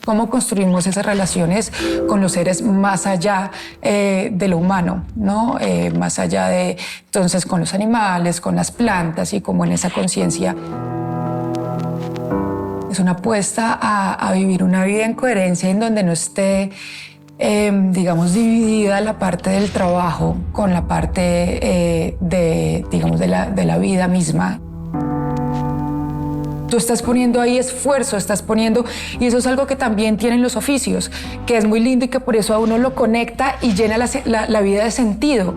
cómo construimos esas relaciones con los seres más allá de lo humano, ¿no? Más allá de, entonces, con los animales, con las plantas y como en esa conciencia. Es una apuesta a vivir una vida en coherencia en donde no esté, digamos, dividida la parte del trabajo con la parte digamos, de la vida misma. Tú estás poniendo ahí esfuerzo, estás poniendo, y eso es algo que también tienen los oficios, que es muy lindo y que por eso a uno lo conecta y llena la vida de sentido.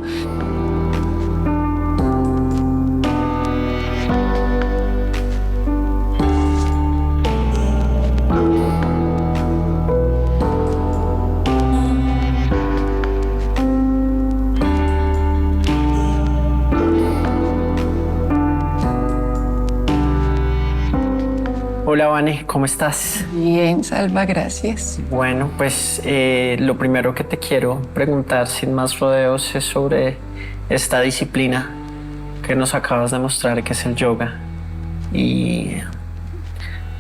Hola, Vane, ¿cómo estás? Bien, Salva, gracias. Bueno, pues lo primero que te quiero preguntar sin más rodeos es sobre esta disciplina que nos acabas de mostrar, que es el yoga, y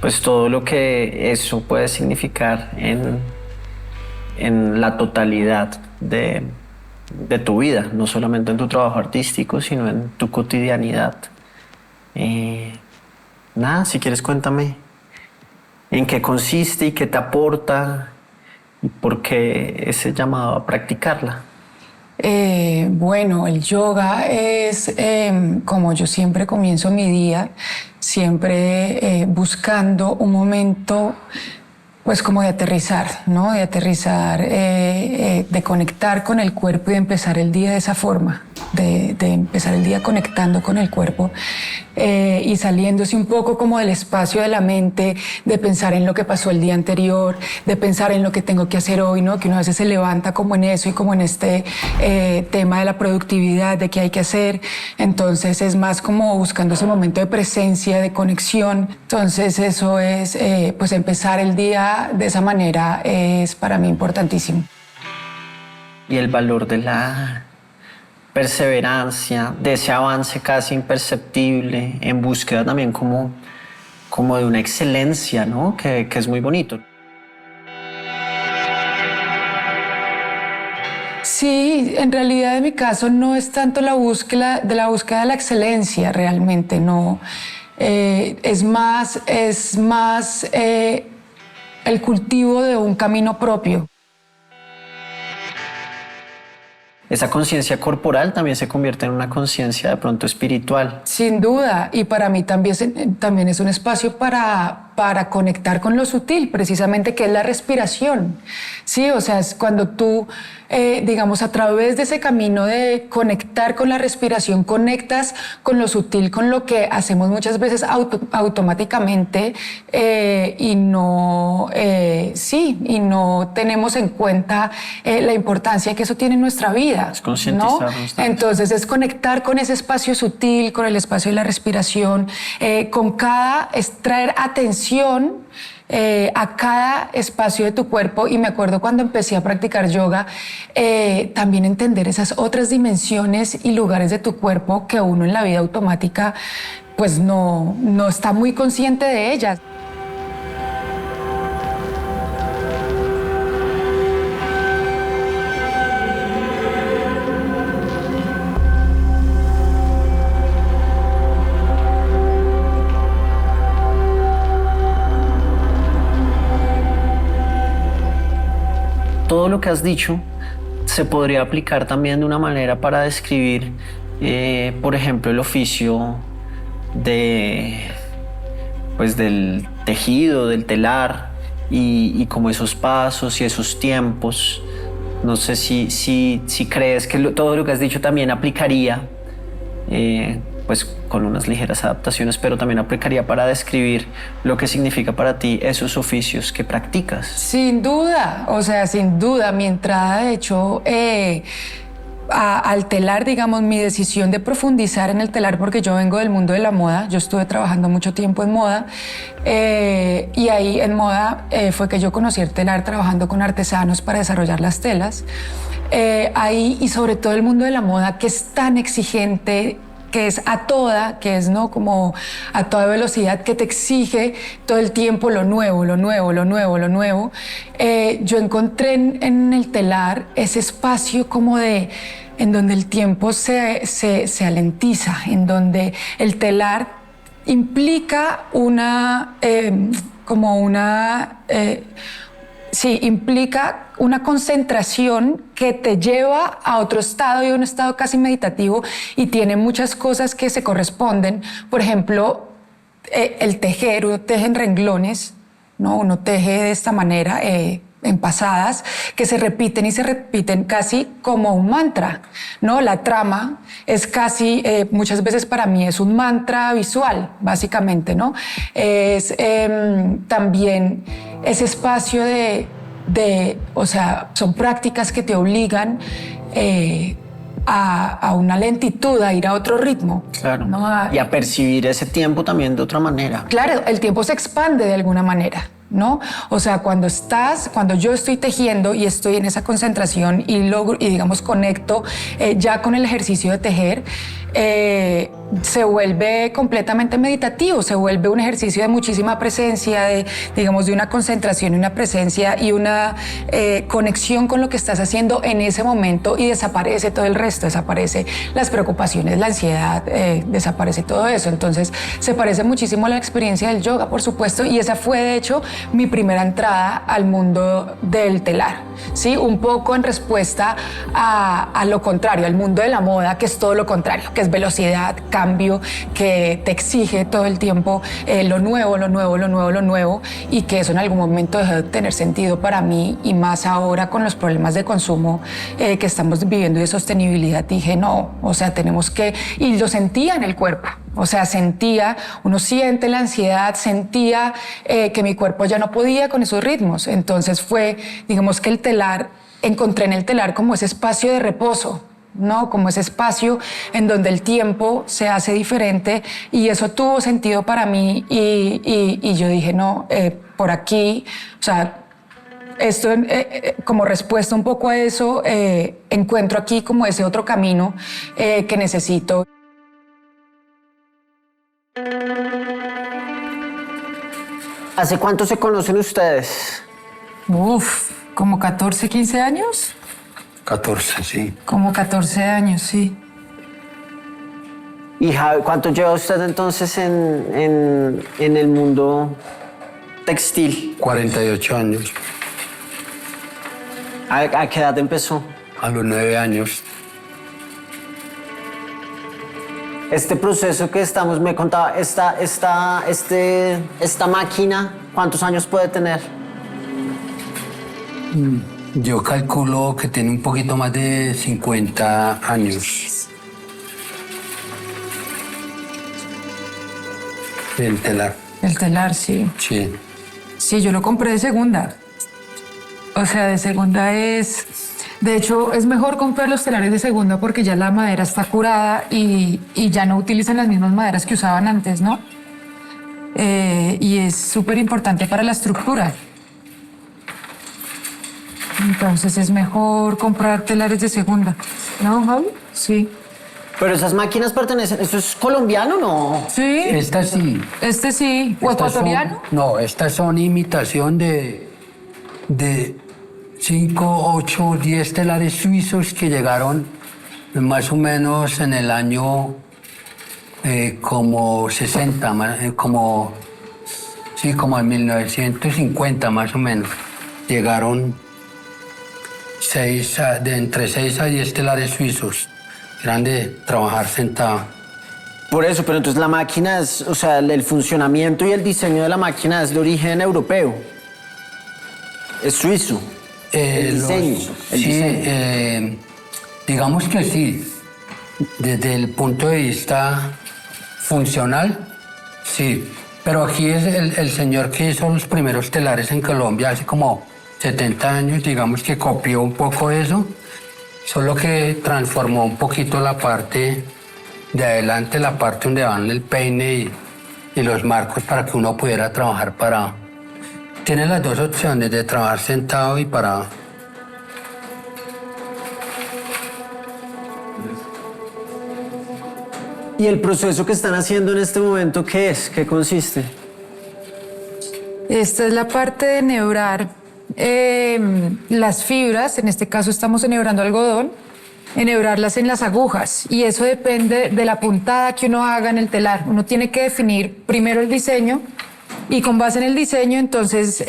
pues todo lo que eso puede significar en la totalidad de tu vida, no solamente en tu trabajo artístico, sino en tu cotidianidad. Nada, si quieres cuéntame en qué consiste y qué te aporta y por qué ese llamado a practicarla. Bueno, el yoga es como yo siempre comienzo mi día, siempre buscando un momento pues como de aterrizar, ¿no? De aterrizar, de conectar con el cuerpo y de empezar el día de esa forma, de empezar el día conectando con el cuerpo y saliéndose un poco como del espacio de la mente, de pensar en lo que pasó el día anterior, de pensar en lo que tengo que hacer hoy, ¿no? Que uno a veces se levanta como en eso y como en este tema de la productividad, de qué hay que hacer. Entonces es más como buscando ese momento de presencia, de conexión. Entonces eso es, pues empezar el día de esa manera es para mí importantísimo. Y el valor de la perseverancia, de ese avance casi imperceptible, en búsqueda también como de una excelencia, ¿no? Que es muy bonito. Sí, en realidad en mi caso no es tanto la búsqueda de la excelencia, realmente no. Es más el cultivo de un camino propio. Esa conciencia corporal también se convierte en una conciencia de pronto espiritual. Sin duda, y para mí también es un espacio para conectar con lo sutil, precisamente, que es la respiración. Sí, o sea, es cuando tú, digamos, a través de ese camino de conectar con la respiración, conectas con lo sutil, con lo que hacemos muchas veces automáticamente y no tenemos en cuenta la importancia que eso tiene en nuestra vida. Es concientizarnos, ¿no? Entonces es conectar con ese espacio sutil, con el espacio de la respiración, traer atención a cada espacio de tu cuerpo. Y me acuerdo cuando empecé a practicar yoga, también entender esas otras dimensiones y lugares de tu cuerpo que uno en la vida automática pues no está muy consciente de ellas. Todo lo que has dicho se podría aplicar también de una manera para describir, por ejemplo, el oficio del tejido, del telar y como esos pasos y esos tiempos. No sé si crees que todo lo que has dicho también aplicaría, pues con unas ligeras adaptaciones, pero también aplicaría para describir lo que significa para ti esos oficios que practicas. Sin duda, o sea, sin duda, mi entrada, de hecho, al telar, digamos, mi decisión de profundizar en el telar, porque yo vengo del mundo de la moda, yo estuve trabajando mucho tiempo en moda, y ahí en moda fue que yo conocí el telar trabajando con artesanos para desarrollar las telas. Ahí, y sobre todo el mundo de la moda, que es tan exigente que es a toda, que es ¿no? como a toda velocidad, que te exige todo el tiempo lo nuevo, lo nuevo, lo nuevo, lo nuevo. Yo encontré en el telar ese espacio como en donde el tiempo se alentiza, en donde el telar implica implica una concentración que te lleva a otro estado, y un estado casi meditativo, y tiene muchas cosas que se corresponden. Por ejemplo, el tejer, uno teje en renglones, ¿no? Uno teje de esta manera, en pasadas, que se repiten y se repiten casi como un mantra, ¿no? La trama es casi, muchas veces para mí es un mantra visual, básicamente, ¿no? Es también ese espacio o sea, son prácticas que te obligan a una lentitud, a ir a otro ritmo. Claro. ¿no? Y a percibir ese tiempo también de otra manera. Claro, el tiempo se expande de alguna manera, ¿no? O sea, cuando yo estoy tejiendo y estoy en esa concentración y logro, y digamos conecto ya con el ejercicio de tejer, se vuelve completamente meditativo, se vuelve un ejercicio de muchísima presencia, de una concentración y una presencia y una conexión con lo que estás haciendo en ese momento, y desaparece todo el resto, desaparece las preocupaciones, la ansiedad, desaparece todo eso. Entonces se parece muchísimo a la experiencia del yoga, por supuesto, y esa fue de hecho mi primera entrada al mundo del telar, ¿sí? Un poco en respuesta a lo contrario, al mundo de la moda, que es todo lo contrario, que es velocidad, cambio, que te exige todo el tiempo lo nuevo, lo nuevo, lo nuevo, lo nuevo, y que eso en algún momento dejó de tener sentido para mí, y más ahora con los problemas de consumo que estamos viviendo y de sostenibilidad. Dije, no, o sea, tenemos que, y lo sentía en el cuerpo. O sea, uno siente la ansiedad, sentía que mi cuerpo ya no podía con esos ritmos. Entonces digamos que encontré en el telar como ese espacio de reposo, ¿no? Como ese espacio en donde el tiempo se hace diferente, y eso tuvo sentido para mí, y yo dije, no, por aquí, o sea, esto como respuesta un poco a eso, encuentro aquí como ese otro camino que necesito. ¿Hace cuánto se conocen ustedes? Como 14, 15 años. 14, sí. Como 14 años, sí. ¿Y Javi, cuánto lleva usted entonces en el mundo textil? 48 años. ¿A qué edad empezó? A los 9 años. Este proceso que estamos, me contaba, esta máquina, ¿cuántos años puede tener? Yo calculo que tiene un poquito más de 50 años. El telar. El telar, sí. Sí. Sí, yo lo compré de segunda. O sea, de segunda es... De hecho, es mejor comprar los telares de segunda porque ya la madera está curada y ya no utilizan las mismas maderas que usaban antes, ¿no? Y es súper importante para la estructura. Entonces es mejor comprar telares de segunda. ¿No, Javi? Sí. Pero esas máquinas pertenecen... ¿Eso es colombiano o no? Sí. Estas sí. Este sí. ¿O Estas ecuatoriano? no, estas son imitación de 5, 8, 10 telares suizos que llegaron más o menos en el año como 60, como en 1950 más o menos. Llegaron entre 6 a 10 telares suizos. Eran de trabajar sentado. Por eso, pero entonces la máquina es, o sea, el funcionamiento y el diseño de la máquina es de origen europeo. Es suizo. El diseño. Digamos que sí. Desde el punto de vista funcional, sí. Pero aquí es el señor que hizo los primeros telares en Colombia hace como 70 años, digamos que copió un poco eso, solo que transformó un poquito la parte de adelante, la parte donde van el peine y los marcos para que uno pudiera trabajar parado. Tiene las dos opciones de trabajar sentado y parado. ¿Y el proceso que están haciendo en este momento qué es? ¿Qué consiste? Esta es la parte de enhebrar las fibras, en este caso estamos enhebrando algodón, enhebrarlas en las agujas, y eso depende de la puntada que uno haga en el telar. Uno tiene que definir primero el diseño y con base en el diseño entonces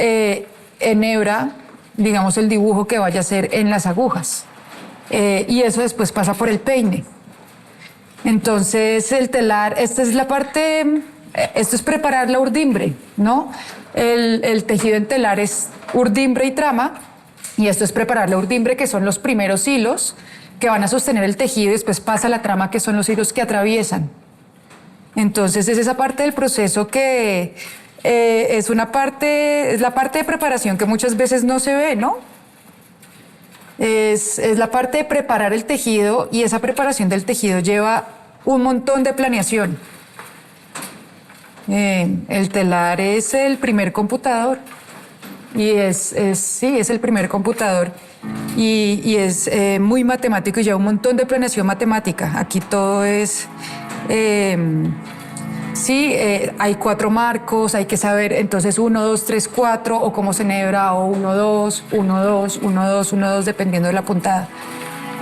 enhebra, digamos, el dibujo que vaya a hacer en las agujas, y eso después pasa por el peine. Entonces el telar, esta es la parte, esto es preparar la urdimbre, ¿no? El tejido en telar es urdimbre y trama, y esto es preparar la urdimbre, que son los primeros hilos que van a sostener el tejido, y después pasa la trama, que son los hilos que atraviesan. Entonces es esa parte del proceso que es la parte de preparación que muchas veces no se ve, ¿no? Es la parte de preparar el tejido, y esa preparación del tejido lleva un montón de planeación. El telar es el primer computador, y sí, es el primer computador, y es muy matemático y lleva un montón de planeación matemática. Aquí todo es... sí, hay 4 marcos, hay que saber entonces 1, 2, 3, 4, o cómo se enhebra, o 1, 2, 1, 2, 1, 2, 1, 2, dependiendo de la puntada.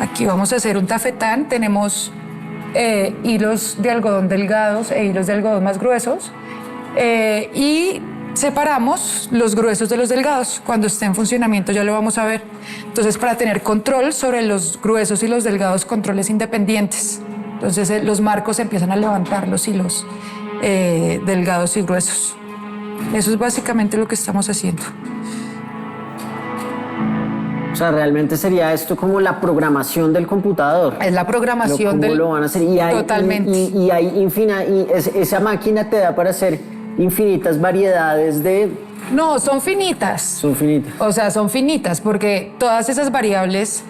Aquí vamos a hacer un tafetán, tenemos hilos de algodón delgados e hilos de algodón más gruesos, y separamos los gruesos de los delgados. Cuando esté en funcionamiento ya lo vamos a ver. Entonces, para tener control sobre los gruesos y los delgados, controles independientes. Entonces los marcos empiezan a levantar los hilos delgados y gruesos. Eso es básicamente lo que estamos haciendo. O sea, realmente sería esto como la programación del computador. Es la programación ¿Cómo del... lo van a hacer? Totalmente. Y hay esa máquina te da para hacer infinitas variedades de... No, son finitas. Son finitas. O sea, son finitas porque todas esas variables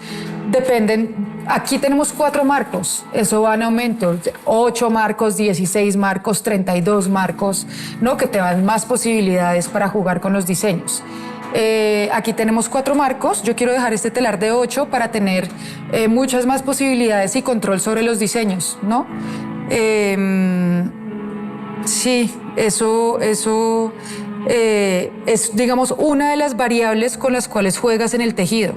dependen. Aquí tenemos 4 marcos, eso va en aumento, 8 marcos, 16 marcos, 32 marcos, ¿no? Que te dan más posibilidades para jugar con los diseños. Aquí tenemos 4 marcos, yo quiero dejar este telar de 8 para tener muchas más posibilidades y control sobre los diseños, ¿no? Sí, eso es, digamos, una de las variables con las cuales juegas en el tejido.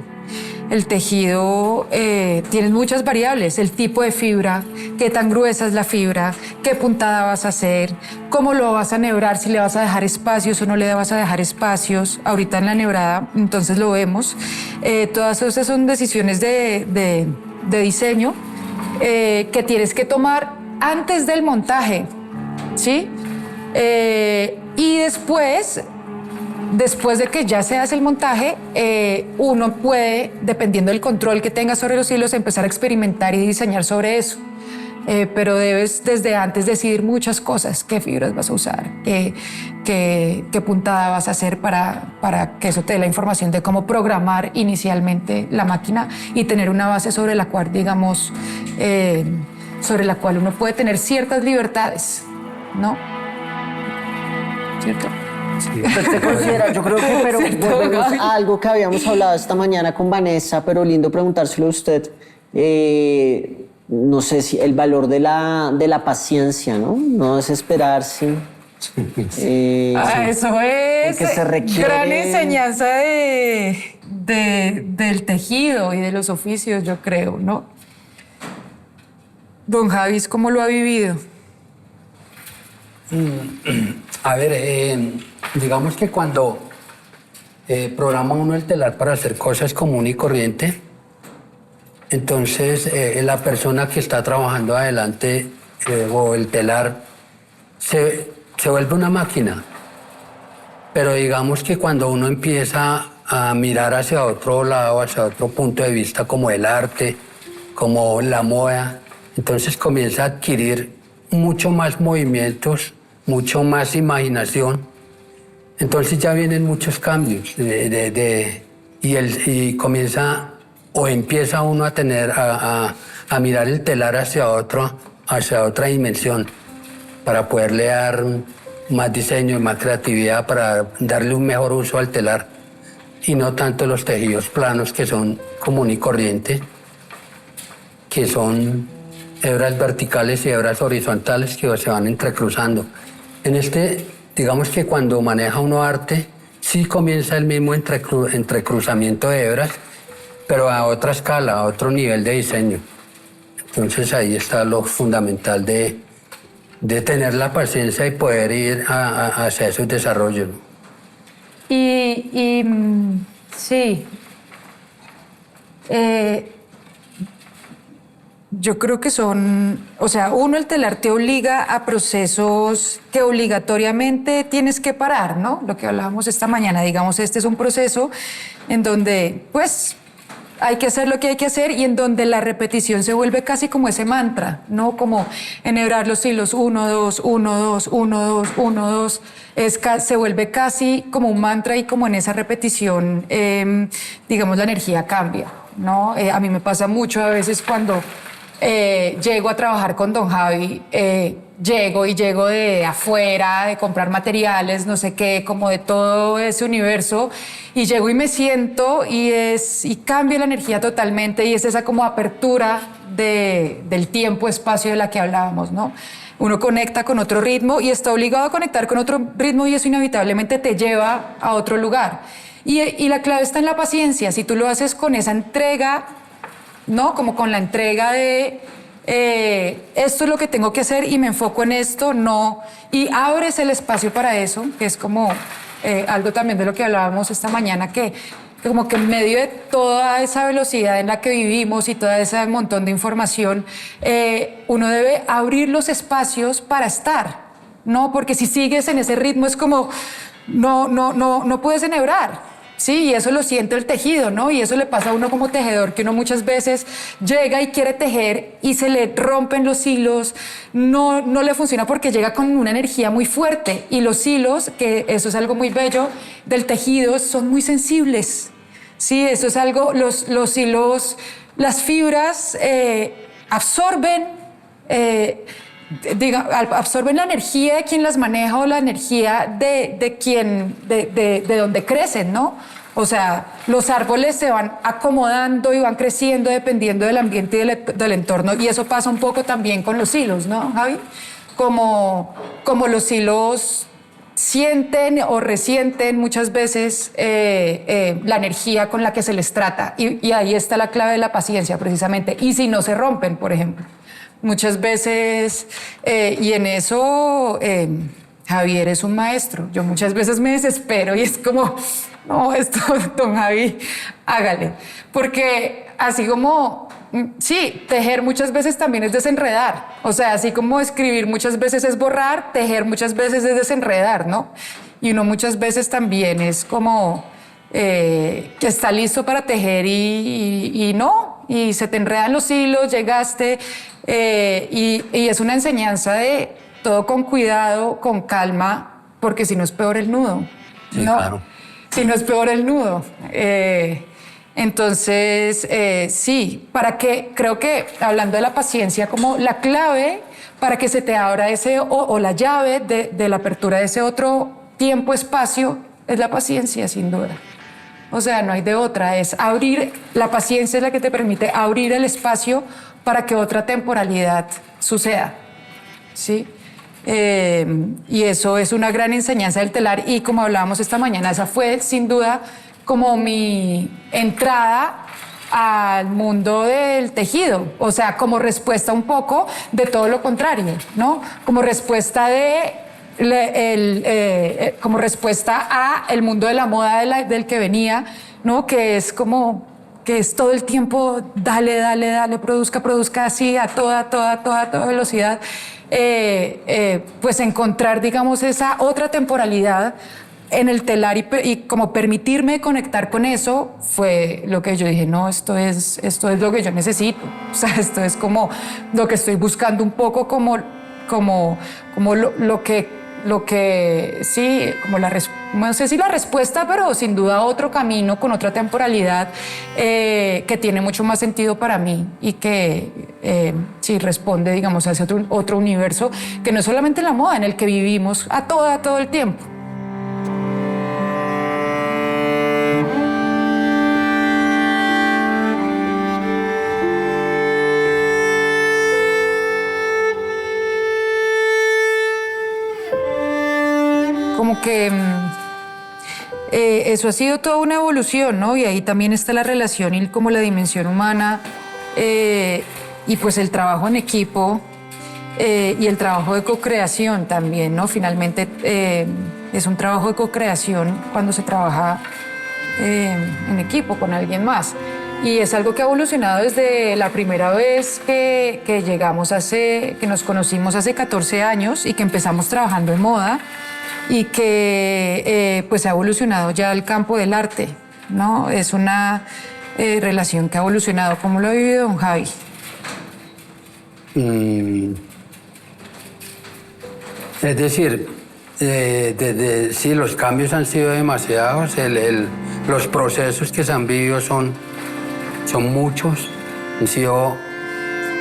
El tejido tiene muchas variables, el tipo de fibra, qué tan gruesa es la fibra, qué puntada vas a hacer, cómo lo vas a enhebrar, si le vas a dejar espacios o no le vas a dejar espacios. Ahorita en la enhebrada, entonces lo vemos. Todas esas son decisiones de diseño que tienes que tomar antes del montaje, ¿sí? Y después de que ya se hace el montaje, uno puede, dependiendo del control que tenga sobre los hilos, empezar a experimentar y diseñar sobre eso. Pero debes desde antes decidir muchas cosas, qué fibras vas a usar, qué puntada vas a hacer para que eso te dé la información de cómo programar inicialmente la máquina y tener una base sobre la cual, digamos, sobre la cual uno puede tener ciertas libertades, ¿no? ¿Cierto? Sí. ¿Usted considera? Yo creo que, pero volvemos a algo que habíamos hablado esta mañana con Vanessa, pero lindo preguntárselo a usted. No sé si el valor de la paciencia, ¿no? No desesperarse. Eso es que se requiere... gran enseñanza del tejido y de los oficios, yo creo, ¿no? Don Javis, ¿cómo lo ha vivido? A ver, digamos que cuando programa uno el telar para hacer cosas común y corriente, entonces la persona que está trabajando adelante o el telar se vuelve una máquina. Pero digamos que cuando uno empieza a mirar hacia otro lado, hacia otro punto de vista, como el arte, como la moda, entonces comienza a adquirir mucho más movimientos, mucho más imaginación. Entonces ya vienen muchos cambios y comienza o empieza uno a tener a mirar el telar hacia otra dimensión para poderle dar más diseño y más creatividad, para darle un mejor uso al telar y no tanto los tejidos planos que son común y corriente, que son hebras verticales y hebras horizontales que se van entrecruzando. En este, digamos que cuando maneja uno arte, sí comienza el mismo entrecruzamiento de hebras, pero a otra escala, a otro nivel de diseño. Entonces ahí está lo fundamental de tener la paciencia y poder ir hacia esos desarrollos. Sí, yo creo que o sea, uno, el telar te obliga a procesos que obligatoriamente tienes que parar, ¿no? Lo que hablábamos esta mañana, digamos, este es un proceso en donde, pues, hay que hacer lo que hay que hacer y en donde la repetición se vuelve casi como ese mantra, ¿no? Como enhebrar los hilos 1, 2, 1, 2, 1, 2, 1, 2. Se vuelve casi como un mantra y como en esa repetición, digamos, la energía cambia, ¿no? A mí me pasa mucho a veces cuando llego a trabajar con don Javi, llego de afuera, de comprar materiales, no sé qué, como de todo ese universo, y llego y me siento y cambia la energía totalmente y es esa como apertura del tiempo-espacio de la que hablábamos, ¿no? Uno conecta con otro ritmo y está obligado a conectar con otro ritmo y eso inevitablemente te lleva a otro lugar. Y la clave está en la paciencia. Si tú lo haces con esa entrega, ¿no? Como con la entrega de esto es lo que tengo que hacer y me enfoco en esto, no. Y abres el espacio para eso, que es como algo también de lo que hablábamos esta mañana, que como que en medio de toda esa velocidad en la que vivimos y todo ese montón de información, uno debe abrir los espacios para estar, ¿no? Porque si sigues en ese ritmo es como, no puedes enhebrar. Sí, y eso lo siente el tejido, ¿no? Y eso le pasa a uno como tejedor, que uno muchas veces llega y quiere tejer y se le rompen los hilos, no le funciona porque llega con una energía muy fuerte y los hilos, que eso es algo muy bello del tejido, son muy sensibles. Sí, eso es algo, los hilos, las fibras absorben absorben la energía de quien las maneja o la energía de donde crecen, ¿no? O sea, los árboles se van acomodando y van creciendo dependiendo del ambiente y del entorno y eso pasa un poco también con los hilos, ¿no, Javi? Como los hilos sienten o resienten muchas veces la energía con la que se les trata y ahí está la clave de la paciencia precisamente y si no se rompen, por ejemplo. Muchas veces, y en eso Javier es un maestro. Yo muchas veces me desespero y es como, no, esto, don Javi, hágale. Porque así como, sí, tejer muchas veces también es desenredar. O sea, así como escribir muchas veces es borrar, tejer muchas veces es desenredar, ¿no? Y uno muchas veces también es como que está listo para tejer y no, y se te enredan los hilos, llegaste, y es una enseñanza de todo con cuidado, con calma, porque si no es peor el nudo. Sí, ¿no? claro. Si no es peor el nudo. Entonces, sí, creo que hablando de la paciencia, como la clave para que se te abra ese, o la llave de la apertura de ese otro tiempo-espacio, es la paciencia, sin duda. O sea, no hay de otra, es abrir, la paciencia es la que te permite abrir el espacio para que otra temporalidad suceda, ¿sí? Y eso es una gran enseñanza del telar y como hablábamos esta mañana, esa fue sin duda como mi entrada al mundo del tejido, o sea, como respuesta un poco de todo lo contrario, ¿no? Como respuesta como respuesta a el mundo de la moda del que venía, ¿no? Que es como que es todo el tiempo dale, produzca así a toda velocidad. Pues encontrar, digamos, esa otra temporalidad en el telar y como permitirme conectar con eso fue lo que yo dije, no, esto es lo que yo necesito. O sea, esto es como lo que estoy buscando un poco como lo que sí, como no sé si la respuesta, pero sin duda otro camino con otra temporalidad que tiene mucho más sentido para mí y que sí responde, digamos, a ese otro universo que no es solamente la moda en el que vivimos todo el tiempo. porque eso ha sido toda una evolución, ¿no? Y ahí también está la relación y como la dimensión humana y pues el trabajo en equipo y el trabajo de co-creación también, ¿no? Finalmente es un trabajo de co-creación cuando se trabaja en equipo con alguien más. Y es algo que ha evolucionado desde la primera vez que llegamos que nos conocimos hace 14 años y que empezamos trabajando en moda y que pues ha evolucionado ya al campo del arte, ¿no? Es una relación que ha evolucionado. ¿Cómo lo ha vivido don Javi? Es decir, sí, los cambios han sido demasiados, los procesos que se han vivido son muchos, han sido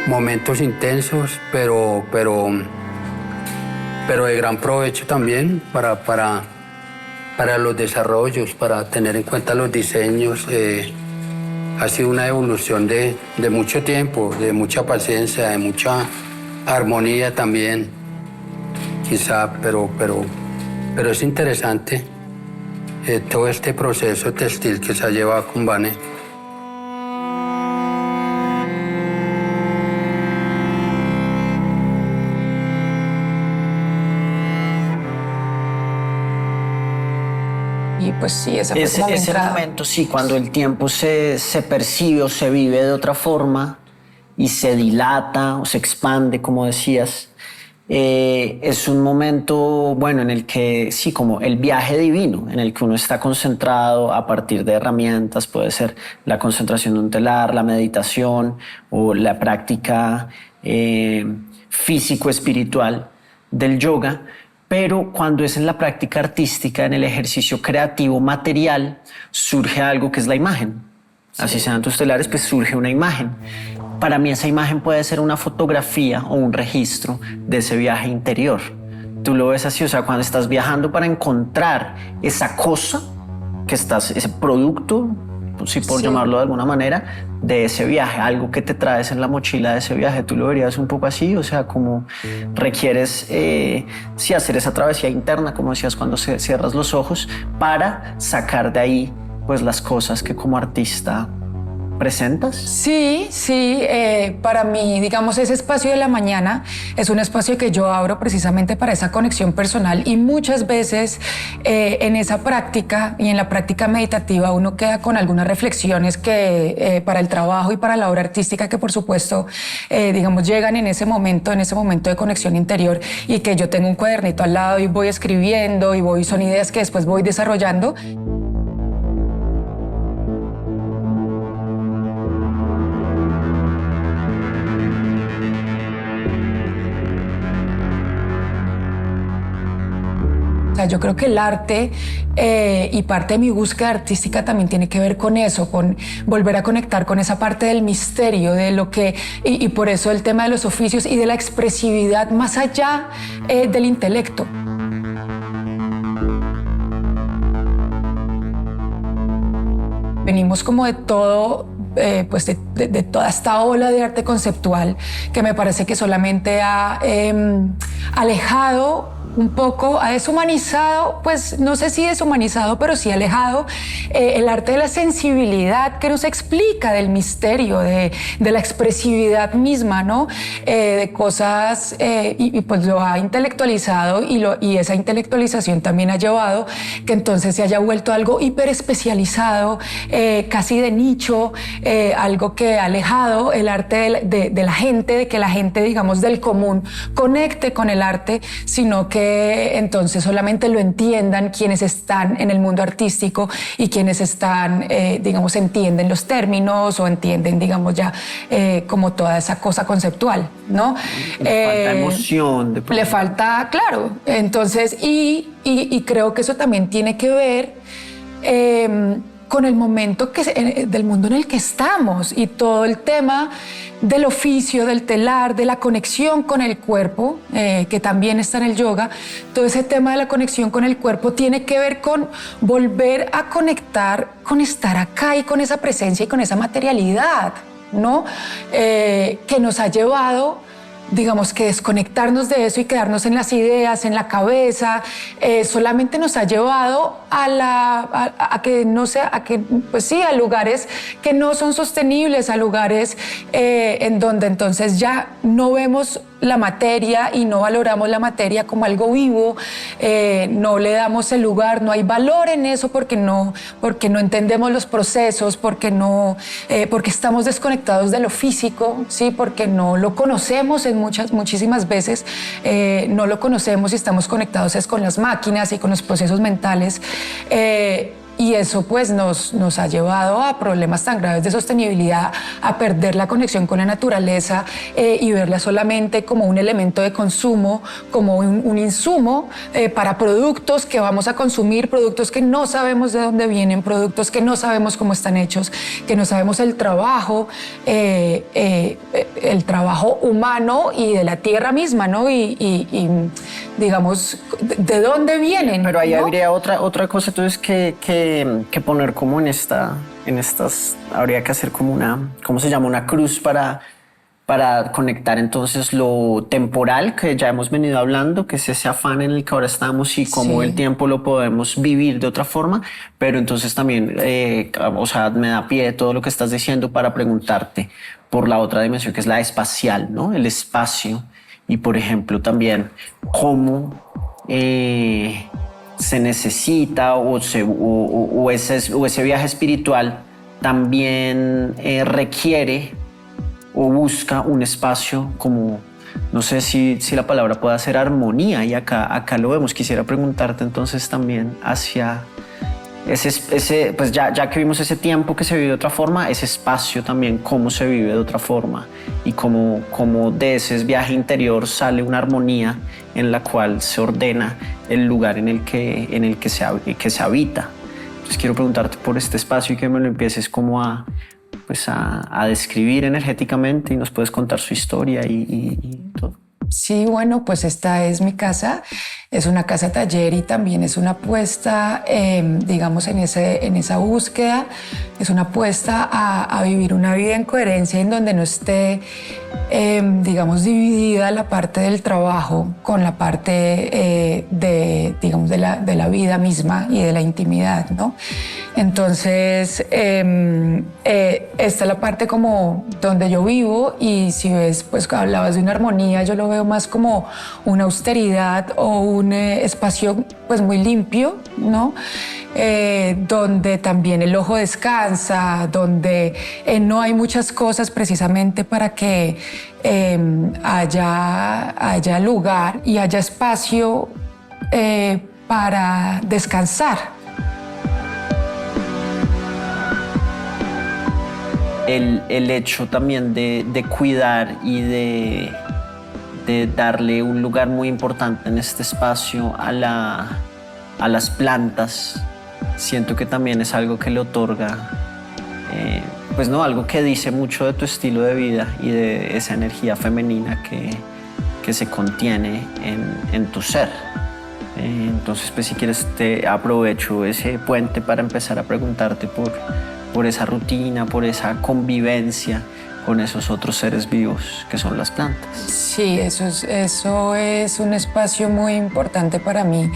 momentos intensos, pero de gran provecho también para los desarrollos, para tener en cuenta los diseños. Ha sido una evolución de mucho tiempo, de mucha paciencia, de mucha armonía también, quizá, pero es interesante todo este proceso textil que se ha llevado con Vane. Y pues sí, esa fue como la Ese entrada. momento, sí, cuando el tiempo se percibe o se vive de otra forma y se dilata o se expande, como decías, es un momento, bueno, en el que sí, como el viaje divino, en el que uno está concentrado a partir de herramientas, puede ser la concentración de un telar, la meditación o la práctica físico-espiritual del yoga. Pero cuando es en la práctica artística, en el ejercicio creativo material, surge algo que es la imagen. Así sean tus telares, pues surge una imagen. Para mí esa imagen puede ser una fotografía o un registro de ese viaje interior. Tú lo ves así, o sea, cuando estás viajando para encontrar esa cosa que ese producto, sí, por llamarlo de alguna manera, de ese viaje, algo que te traes en la mochila de ese viaje, tú lo verías un poco así, o sea, como requieres sí, hacer esa travesía interna, como decías, cuando cierras los ojos, para sacar de ahí pues las cosas que como artista presentas. Sí, para mí, digamos, ese espacio de la mañana es un espacio que yo abro precisamente para esa conexión personal y muchas veces en esa práctica y en la práctica meditativa uno queda con algunas reflexiones que para el trabajo y para la obra artística que por supuesto, digamos, llegan en ese momento de conexión interior y que yo tengo un cuadernito al lado y voy escribiendo y son ideas que después voy desarrollando. O sea, yo creo que el arte y parte de mi búsqueda artística también tiene que ver con eso, con volver a conectar con esa parte del misterio, de lo que, y por eso el tema de los oficios y de la expresividad más allá del intelecto. Venimos como de todo, pues de toda esta ola de arte conceptual que me parece que solamente ha alejado un poco, ha deshumanizado, pues no sé si deshumanizado, pero sí alejado el arte de la sensibilidad que nos explica del misterio, de la expresividad misma, ¿no? De cosas, y pues lo ha intelectualizado y esa intelectualización también ha llevado que entonces se haya vuelto algo hiperespecializado, casi de nicho, algo que ha alejado el arte de la gente, de que la gente, digamos, del común conecte con el arte, sino que entonces solamente lo entiendan quienes están en el mundo artístico y quienes están, digamos, entienden los términos o entienden, digamos, ya como toda esa cosa conceptual, ¿no? Le falta emoción. Le falta, claro. Entonces, y creo que eso también tiene que ver con el momento del mundo en el que estamos y todo el tema del oficio, del telar, de la conexión con el cuerpo, que también está en el yoga. Todo ese tema de la conexión con el cuerpo tiene que ver con volver a conectar con estar acá y con esa presencia y con esa materialidad, ¿no? Que nos ha llevado digamos que desconectarnos de eso y quedarnos en las ideas, en la cabeza, solamente nos ha llevado a que no sea, a que, pues sí, a lugares que no son sostenibles, a lugares en donde entonces ya no vemos la materia y no valoramos la materia como algo vivo, no le damos el lugar, no hay valor en eso porque no entendemos los procesos, porque estamos desconectados de lo físico, ¿sí? Porque no lo conocemos muchísimas veces, no lo conocemos y estamos conectados es con las máquinas y con los procesos mentales. Y eso pues nos ha llevado a problemas tan graves de sostenibilidad, a perder la conexión con la naturaleza y verla solamente como un elemento de consumo, como un insumo para productos que vamos a consumir, productos que no sabemos de dónde vienen, productos que no sabemos cómo están hechos, que no sabemos el trabajo humano y de la tierra misma, ¿no? Y digamos, ¿de dónde vienen? Pero ahí ¿no? habría otra cosa, entonces, que poner como en estas, habría que hacer como ¿cómo se llama? Una cruz para conectar entonces lo temporal que ya hemos venido hablando, que es ese afán en el que ahora estamos y cómo Sí. el tiempo lo podemos vivir de otra forma, pero entonces también, o sea, me da pie todo lo que estás diciendo para preguntarte por la otra dimensión que es la espacial, ¿no? El espacio y, por ejemplo, también cómo se necesita o ese viaje espiritual también requiere o busca un espacio como, no sé si la palabra pueda ser armonía, y acá lo vemos. Quisiera preguntarte entonces también hacia ese pues ya que vimos ese tiempo que se vive de otra forma, ese espacio también, cómo se vive de otra forma y cómo de ese viaje interior sale una armonía en la cual se ordena el lugar en el que se habita. Entonces quiero preguntarte por este espacio y que me lo empieces como a describir energéticamente y nos puedes contar su historia y todo. Sí, bueno, pues esta es mi casa, es una casa taller y también es una apuesta, digamos, en esa búsqueda, es una apuesta a vivir una vida en coherencia en donde no esté, digamos, dividida la parte del trabajo con la parte digamos, de la vida misma y de la intimidad, ¿no? Entonces, esta es la parte como donde yo vivo y si ves, pues hablabas de una armonía, yo lo veo más como una austeridad o un espacio pues muy limpio, ¿no? Donde también el ojo descansa, donde no hay muchas cosas precisamente para que haya lugar y haya espacio para descansar. El hecho también de cuidar y de darle un lugar muy importante en este espacio a las plantas, siento que también es algo que le otorga, pues no, algo que dice mucho de tu estilo de vida y de esa energía femenina que se contiene en tu ser. Entonces, pues si quieres te aprovecho ese puente para empezar a preguntarte por esa rutina, por esa convivencia con esos otros seres vivos que son las plantas. Sí, eso es un espacio muy importante para mí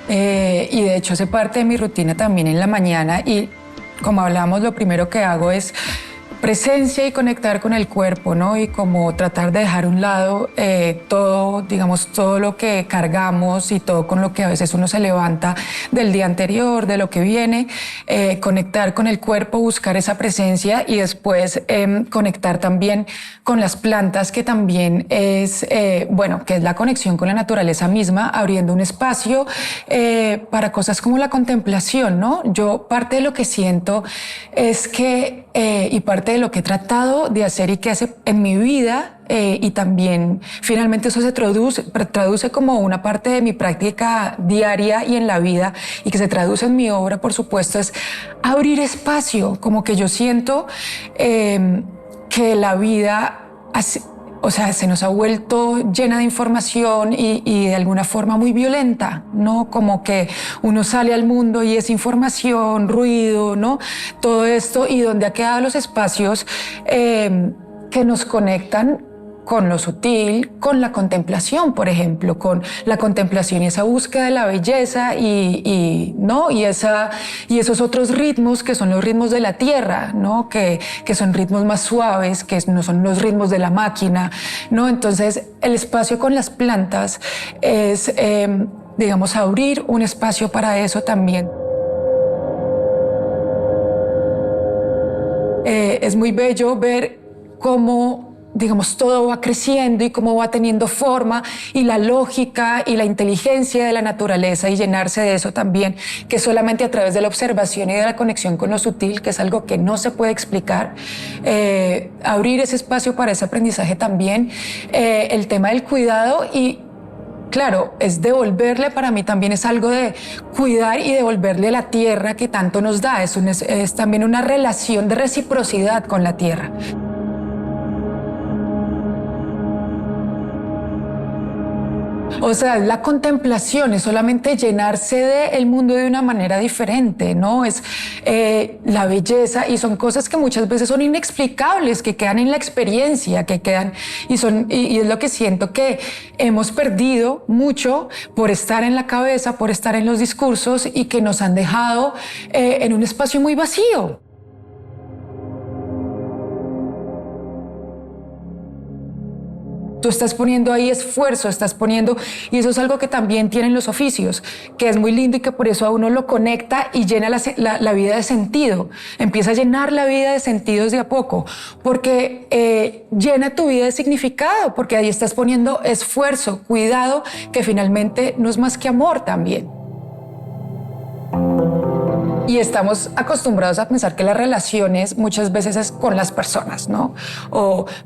y de hecho hace parte de mi rutina también en la mañana y como hablamos, lo primero que hago es presencia y conectar con el cuerpo, ¿no? Y como tratar de dejar a un lado todo, digamos, todo lo que cargamos y todo con lo que a veces uno se levanta del día anterior, de lo que viene, conectar con el cuerpo, buscar esa presencia y después conectar también con las plantas, que también es, que es la conexión con la naturaleza misma, abriendo un espacio para cosas como la contemplación, ¿no? Yo parte de lo que siento es que, y parte de lo que he tratado de hacer y que hace en mi vida, y también finalmente eso se traduce como una parte de mi práctica diaria y en la vida y que se traduce en mi obra, por supuesto, es abrir espacio, como que yo siento que la vida se nos ha vuelto llena de información y de alguna forma muy violenta, ¿no? Como que uno sale al mundo y es información, ruido, ¿no? Todo esto, y donde ha quedado los espacios que nos conectan con lo sutil, con la contemplación, por ejemplo, con la contemplación y esa búsqueda de la belleza ¿no? y esos otros ritmos que son los ritmos de la tierra, ¿no? que son ritmos más suaves, que no son los ritmos de la máquina, ¿no? Entonces, el espacio con las plantas es, digamos, abrir un espacio para eso también. Es muy bello ver cómo, digamos, todo va creciendo y cómo va teniendo forma y la lógica y la inteligencia de la naturaleza y llenarse de eso también, que solamente a través de la observación y de la conexión con lo sutil, que es algo que no se puede explicar, abrir ese espacio para ese aprendizaje también, el tema del cuidado y claro, es devolverle, para mí también es algo de cuidar y devolverle la tierra que tanto nos da. Es también una relación de reciprocidad con la tierra. O sea, la contemplación es solamente llenarse del mundo de una manera diferente, ¿no? Es la belleza y son cosas que muchas veces son inexplicables, que quedan en la experiencia, que quedan y es lo que siento que hemos perdido mucho por estar en la cabeza, por estar en los discursos y que nos han dejado en un espacio muy vacío. Tú estás poniendo ahí esfuerzo, estás poniendo, y eso es algo que también tienen los oficios, que es muy lindo y que por eso a uno lo conecta y llena la vida de sentido. Empieza a llenar la vida de sentidos de a poco, porque llena tu vida de significado, porque ahí estás poniendo esfuerzo, cuidado, que finalmente no es más que amor también. Y estamos acostumbrados a pensar que las relaciones muchas veces es con las personas, ¿no?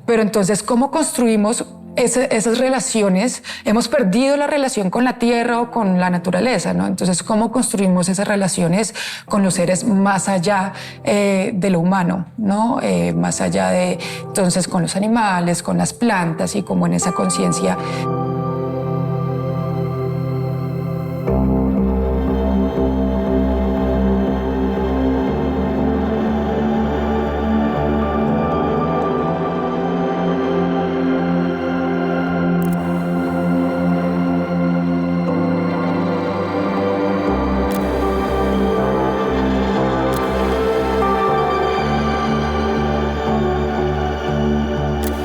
Pero entonces, ¿cómo construimos esas relaciones? Hemos perdido la relación con la tierra o con la naturaleza, ¿no? Entonces, ¿cómo construimos esas relaciones con los seres más allá de lo humano, ¿no? Más allá de, entonces, con los animales, con las plantas y como en esa conciencia.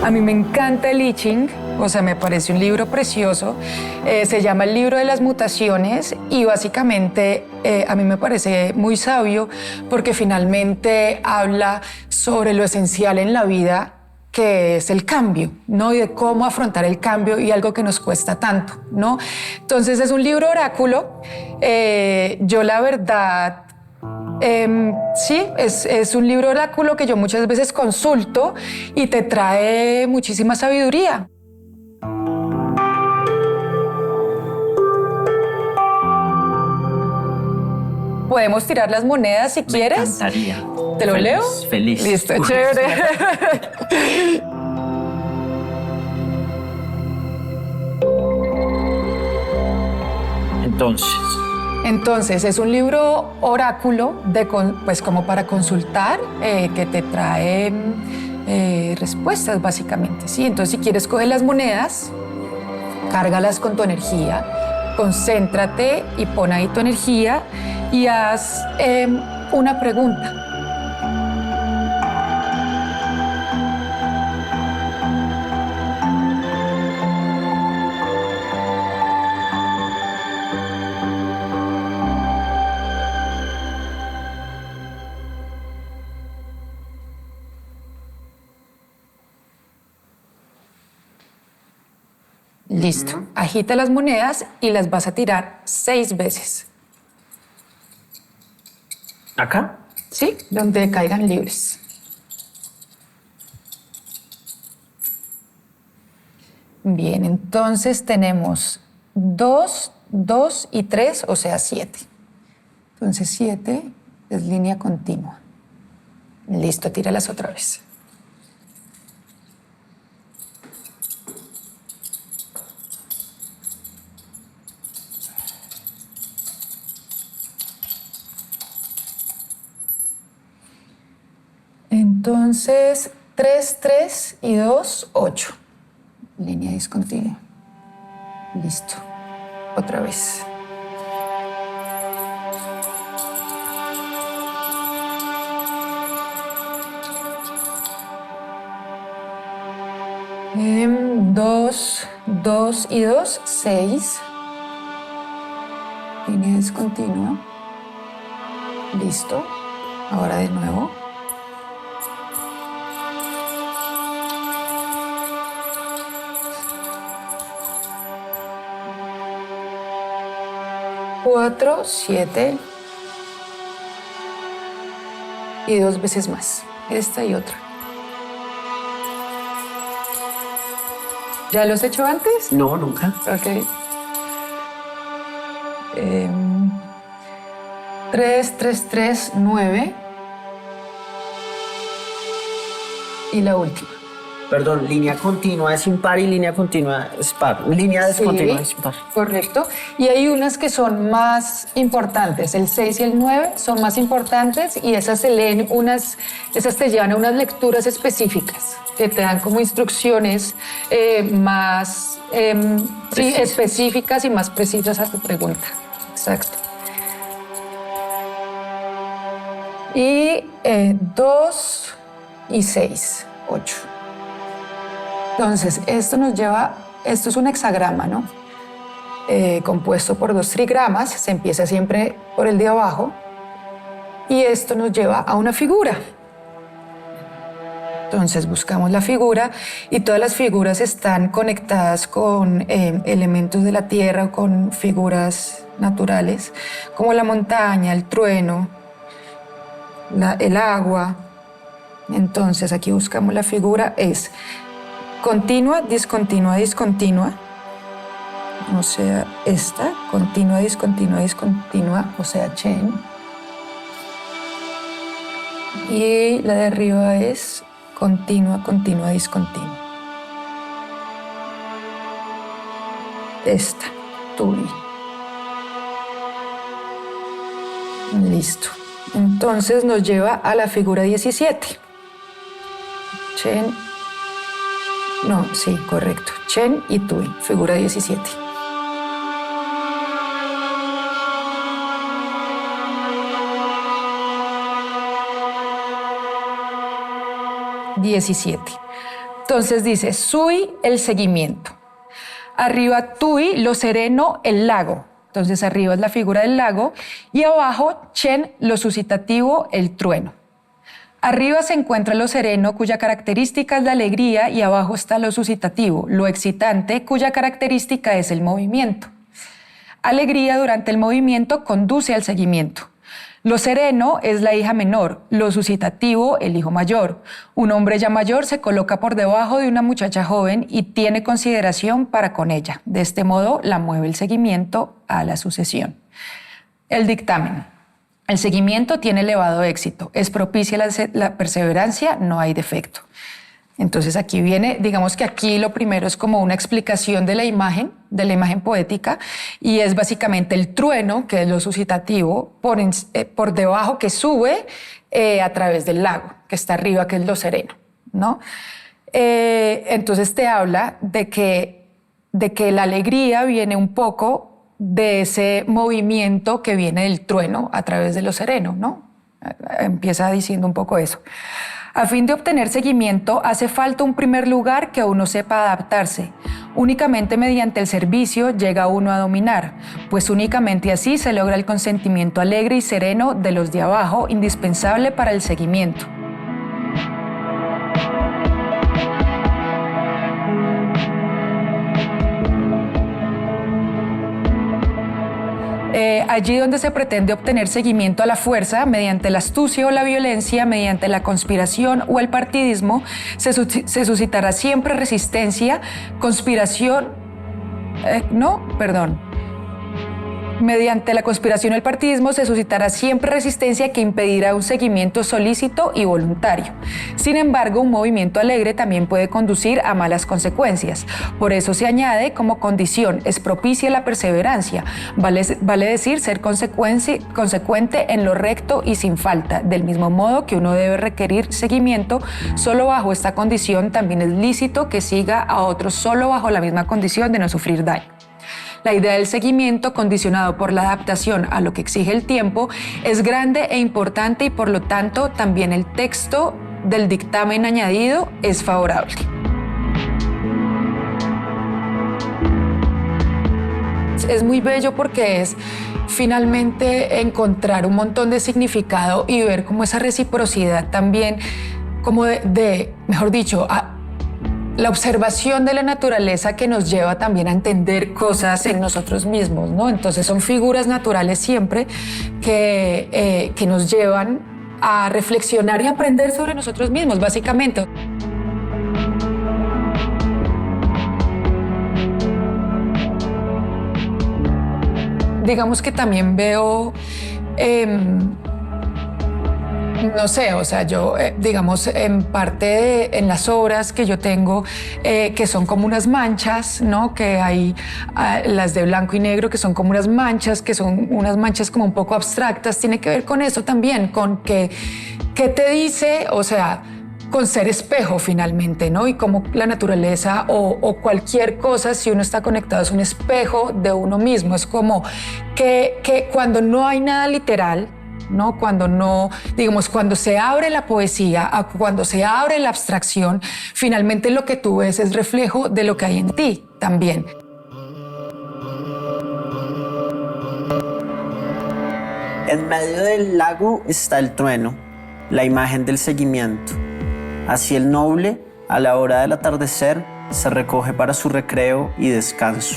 A mí me encanta el I Ching, o sea, me parece un libro precioso. Se llama El libro de las mutaciones y básicamente a mí me parece muy sabio porque finalmente habla sobre lo esencial en la vida, que es el cambio, ¿no? Y de cómo afrontar el cambio y algo que nos cuesta tanto, ¿no? Entonces es un libro oráculo. Yo la verdad... sí, es un libro oráculo que yo muchas veces consulto y te trae muchísima sabiduría. Podemos tirar las monedas si quieres. Me encantaría. ¿Te lo leo? Feliz. Listo, chévere. Entonces, es un libro oráculo pues como para consultar, que te trae respuestas básicamente, ¿sí? Entonces, si quieres coger las monedas, cárgalas con tu energía, concéntrate y pon ahí tu energía y haz una pregunta. Listo. Agita las monedas y las vas a tirar 6 veces. ¿Acá? Sí, donde caigan libres. Bien, entonces tenemos 2, 2 y 3, o sea, 7. Entonces 7 es línea continua. Listo, tíralas otra vez. Entonces, 3, 3 y 2, 8. línea discontinua. Listo. Otra vez. Dos, 2 y 2, 6. Línea discontinua. Listo. Ahora de nuevo. Cuatro, 7. Y 2 veces más. Esta y otra. ¿Ya lo has hecho antes? No, nunca. Ok. 3, 3, 3, 9. Y la última. Perdón, línea continua es impar y línea continua es par. Línea descontinua es impar. Correcto. Y hay unas que son más importantes. El 6 y el 9 son más importantes y esas se leen esas te llevan a unas lecturas específicas que te dan como instrucciones más específicas y más precisas a tu pregunta. Exacto. Y 2 y 6, 8. Entonces, esto es un hexagrama, ¿no? Compuesto por 2 trigramas, se empieza siempre por el de abajo, y esto nos lleva a una figura. Entonces buscamos la figura y todas las figuras están conectadas con elementos de la tierra o con figuras naturales, como la montaña, el trueno, el agua. Entonces aquí buscamos la figura, es continua, discontinua, discontinua, o sea, esta, continua, discontinua, discontinua, o sea, Chen. Y la de arriba es continua, continua, discontinua. Esta, Tui. Listo. Entonces nos lleva a la figura 17. Chen. No, sí, correcto. Chen y Tui, figura 17. Entonces dice Sui, el seguimiento. Arriba Tui, lo sereno, el lago. Entonces arriba es la figura del lago y abajo Chen, lo suscitativo, el trueno. Arriba se encuentra lo sereno, cuya característica es la alegría, y abajo está lo suscitativo, lo excitante, cuya característica es el movimiento. Alegría durante el movimiento conduce al seguimiento. Lo sereno es la hija menor, lo suscitativo el hijo mayor. Un hombre ya mayor se coloca por debajo de una muchacha joven y tiene consideración para con ella. De este modo la mueve el seguimiento a la sucesión. El dictamen. El seguimiento tiene elevado éxito, es propicia la perseverancia, no hay defecto. Entonces aquí viene, digamos que aquí lo primero es como una explicación de la imagen poética, y es básicamente el trueno, que es lo suscitativo, por debajo, que sube a través del lago, que está arriba, que es lo sereno, ¿no? Entonces te habla de que la alegría viene un poco de ese movimiento que viene del trueno a través de lo sereno, ¿no? Empieza diciendo un poco eso. A fin de obtener seguimiento, hace falta un primer lugar que uno sepa adaptarse. Únicamente mediante el servicio llega uno a dominar, pues únicamente así se logra el consentimiento alegre y sereno de los de abajo, indispensable para el seguimiento. Allí donde se pretende obtener seguimiento a la fuerza, mediante la astucia o la violencia, mediante la conspiración o el partidismo, se suscitará siempre resistencia, conspiración, Mediante la conspiración o el partidismo se suscitará siempre resistencia que impedirá un seguimiento solícito y voluntario. Sin embargo, un movimiento alegre también puede conducir a malas consecuencias. Por eso se añade como condición: es propicia la perseverancia. Vale decir, ser consecuente en lo recto y sin falta. Del mismo modo que uno debe requerir seguimiento, solo bajo esta condición también es lícito que siga a otros solo bajo la misma condición de no sufrir daño. La idea del seguimiento, condicionado por la adaptación a lo que exige el tiempo, es grande e importante, y por lo tanto también el texto del dictamen añadido es favorable. Es muy bello porque es finalmente encontrar un montón de significado y ver como esa reciprocidad también, como mejor dicho, la observación de la naturaleza que nos lleva también a entender cosas en nosotros mismos, ¿no? Entonces son figuras naturales siempre que nos llevan a reflexionar y aprender sobre nosotros mismos, básicamente. Digamos que también veo... no sé, o sea, yo, digamos, en parte en las obras que yo tengo, que son como unas manchas, ¿no? Que hay las de blanco y negro, que son como unas manchas, que son unas manchas como un poco abstractas. Tiene que ver con eso también, con qué te dice, o sea, con ser espejo finalmente, ¿no? Y como la naturaleza o cualquier cosa, si uno está conectado, es un espejo de uno mismo. Es como que cuando no hay nada literal, ¿no? Cuando no, digamos, cuando se abre la poesía, cuando se abre la abstracción, finalmente lo que tú ves es reflejo de lo que hay en ti también. En medio del lago está el trueno, la imagen del seguimiento. Así el noble, a la hora del atardecer, se recoge para su recreo y descanso.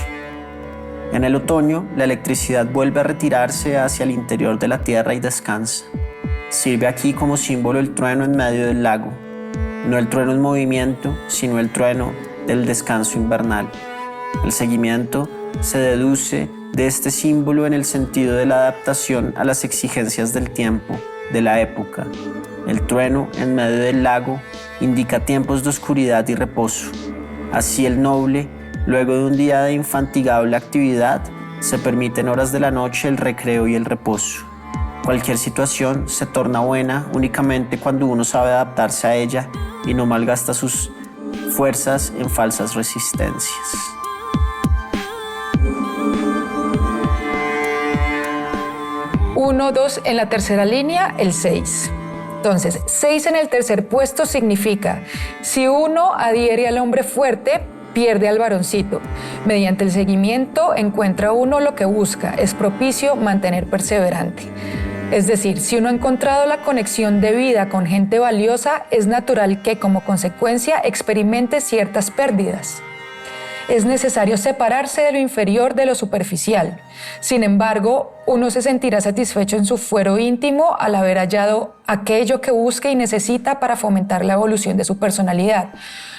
En el otoño, la electricidad vuelve a retirarse hacia el interior de la tierra y descansa. Sirve aquí como símbolo el trueno en medio del lago. No el trueno en movimiento, sino el trueno del descanso invernal. El seguimiento se deduce de este símbolo en el sentido de la adaptación a las exigencias del tiempo, de la época. El trueno en medio del lago indica tiempos de oscuridad y reposo. Así el noble, luego de un día de infatigable actividad, se permite en horas de la noche el recreo y el reposo. Cualquier situación se torna buena únicamente cuando uno sabe adaptarse a ella y no malgasta sus fuerzas en falsas resistencias. Uno, dos, en la tercera línea, el 6. Entonces, 6 en el tercer puesto significa: si uno adhiere al hombre fuerte, pierde al varoncito. Mediante el seguimiento encuentra uno lo que busca. Es propicio mantener perseverante. Es decir, si uno ha encontrado la conexión de vida con gente valiosa, es natural que como consecuencia experimente ciertas pérdidas. Es necesario separarse de lo inferior de lo superficial. Sin embargo, uno se sentirá satisfecho en su fuero íntimo al haber hallado aquello que busca y necesita para fomentar la evolución de su personalidad.